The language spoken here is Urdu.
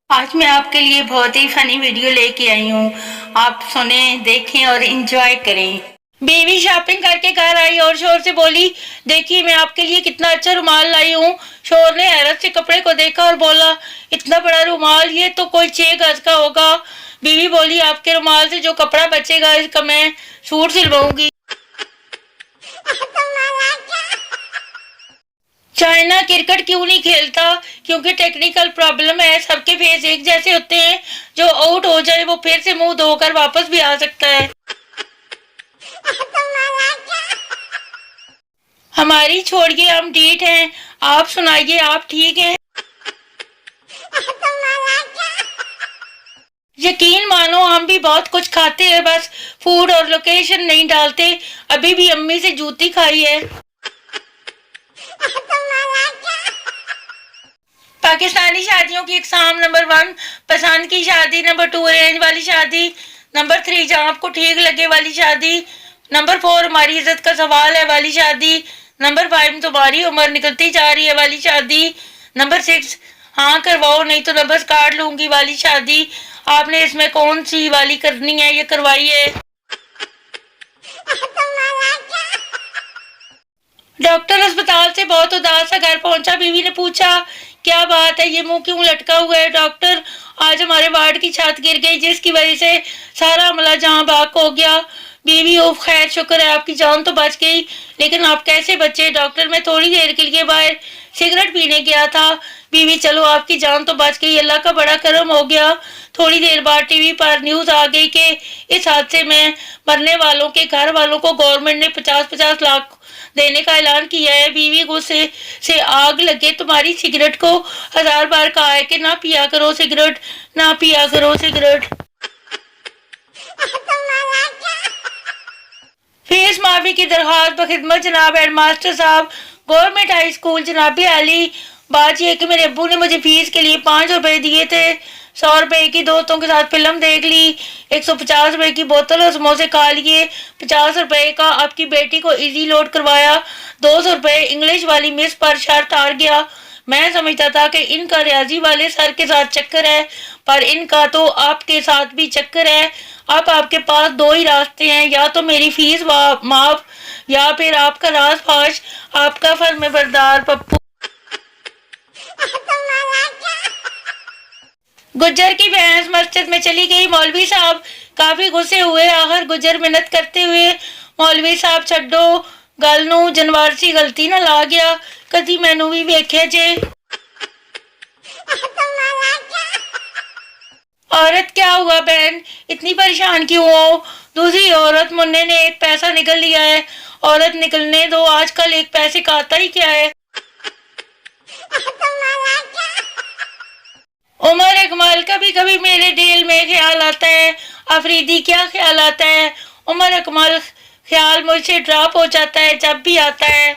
آج میں آپ کے لیے بہت ہی فنی ویڈیو لے کے آئی ہوں. آپ سنیں، دیکھیں اور انجوائے کریں. بیوی شاپنگ کر کے گھر آئی اور شوہر سے بولی، دیکھیے میں آپ کے لیے کتنا اچھا رومال لائی ہوں. شوہر نے حیرت سے کپڑے کو دیکھا اور بولا، اتنا بڑا رومال، یہ تو کوئی 6 گز کا ہوگا. بیوی بولی، آپ کے رومال سے جو کپڑا بچے گا اس کا میں سوٹ سلواؤں گی. چائنا کرکٹ کیوں نہیں کھیلتا؟ کیونکہ ٹیکنیکل پرابلم ہے. سب کے فیس ایک جیسے ہوتے ہیں. جو آؤٹ ہو جائے وہ پھر سے منہ دھو کر واپس بھی آ سکتا ہے. ہماری چھوڑیے، ہم ڈھیٹ ہیں. آپ سنائیے، آپ ٹھیک ہیں؟ یقین مانو ہم بھی بہت کچھ کھاتے ہیں، بس فوڈ اور لوکیشن نہیں ڈالتے. ابھی بھی امی سے جوتی کھائی ہے. پاکستانی شادیوں کی اقسام: نمبر 1 پسند کی شادی، نمبر 2 ارینج والی شادی، نمبر 3 جہاں آپ کو ٹھیک لگے والی شادی، نمبر 4 ہماری عزت کا سوال ہے والی شادی، نمبر 5 تمہاری عمر نکلتی جا رہی ہے والی شادی، نمبر 6 ہاں کرواؤ نہیں تو نمبر کاٹ لوں گی والی شادی. آپ نے اس میں کون سی والی کرنی ہے، یہ کروائیے. ڈاکٹر اسپتال سے بہت اداس سا گھر پہنچا. بیوی نے پوچھا، کیا بات ہے، یہ منہ کیوں لٹکا ہوا ہے؟ ڈاکٹر، آج ہمارے وارڈ کی چھت گر گئی جس کی وجہ سے سارا عملہ جہاں بھاگ ہو گیا. بیوی، اوف، خیر شکر ہے آپ کی جان تو بچ گئی، لیکن آپ کیسے بچے؟ ڈاکٹر، میں تھوڑی دیر کے لیے باہر سگریٹ پینے گیا تھا. بیوی، چلو آپ کی جان تو بچ گئی، اللہ کا بڑا کرم ہو گیا. تھوڑی دیر بعد ٹی وی پر نیوز آ گئی کہ اس حادثے میں مرنے والوں کے گھر والوں کو گورنمنٹ نے 50-50 لاکھ دینے کا اعلان کیا ہے. بیوی، غصے سے آگ لگے، تمہاری سگریٹ کو 1000 بار کہا ہے کہ نہ پیا کرو سگریٹ، نہ پیا کرو سگریٹ. فیس معافی کی درخواست بخدمت جناب ہیڈ ماسٹر صاحب، گورنمنٹ ہائی اسکول. جنابی عالی، بات یہ ہے کہ میرے ابو نے مجھے فیس کے لیے 5 روپے دیے تھے. 100 روپے کی دوستوں کے ساتھ فلم دیکھ لی، 150 روپے کی بوتل اور سموسے کھا لیے، 50 روپے کا آپ کی بیٹی کو ایزی لوڈ کروایا، 200 روپے انگلش والی مس پر شرط ہار گیا. میں سمجھتا تھا کہ ان کا ریاضی والے سر کے ساتھ چکر ہے، پر ان کا تو آپ کے ساتھ بھی چکر ہے. اب آپ کے پاس 2 ہی راستے ہیں، یا تو میری فیس معاف یا پھر آپ کا راز فاش. آپ کا فرم بردار پپو. گجر کی بھینس مسجد میں چلی گئی. مولوی صاحب کافی غصے ہوئے. آخر گجر منت کرتے ہوئے، مولوی صاحب چھڈو گل نو، جنوار سی غلطی نہ لا گیا، کدی مینوں بھی ویکھیا جے. عورت، کیا ہوا بہن، اتنی پریشان کیوں ہو؟ دوسری عورت، منع نے ایک پیسہ نکل لیا ہے. عورت، نکلنے دو، آج کل ایک پیسے کا آتا ہی کیا ہے. عمر اکمل، کبھی کبھی میرے دل میں خیال آتا ہے. آفریدی، کیا خیال آتا ہے؟ عمر اکمل، خیال مجھ سے ڈراپ ہو جاتا ہے جب بھی آتا ہے.